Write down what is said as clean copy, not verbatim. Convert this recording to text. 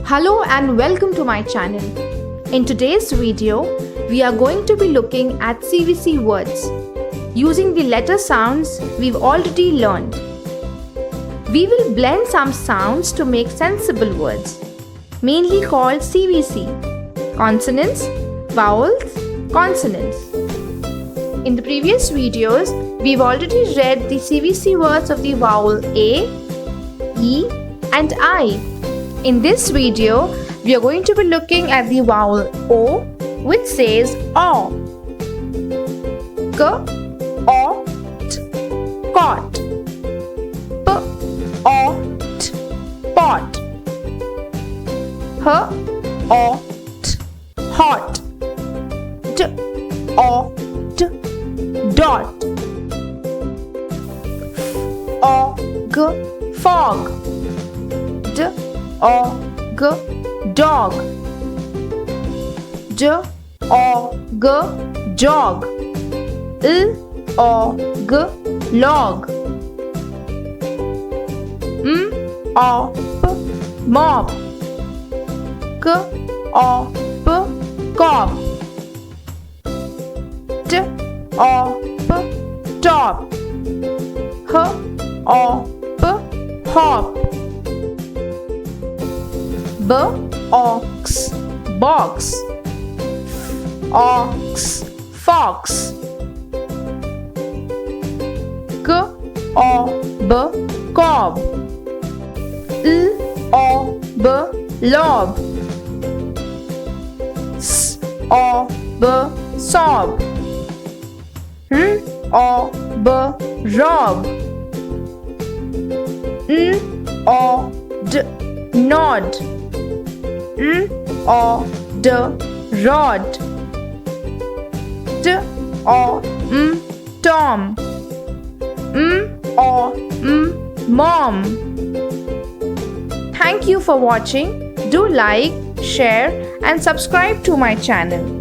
Hello and welcome to my channel. In today's video, we are going to be looking at CVC words using the letter sounds we've already learned. We will blend some sounds to make sensible words, mainly called CVC: consonants, vowels, consonants. In the previous videos, we've already read the CVC words of the vowel A, E and I. In this video, we are going to be looking at the vowel O, which says O. K, O, T, cot. P, O, T, pot. H, O, T, hot. D, O, T, dot. F, O, G, fog. D, O, G, dog. J, O, G, jog. L, O, G, log. M, O, P, mop. K, O, P, cop. T, O, P, top. H, O, P, hop. B, ox, box. F, ox, fox. K, O, B, cob. L, O, B, lob. S, O, B, sob. R, O, B, rob. N, O, D, nod. R, O, D, rod. T, O, M, Tom. M, O, M, mom. Thank you for watching. Do like, share and subscribe to my channel.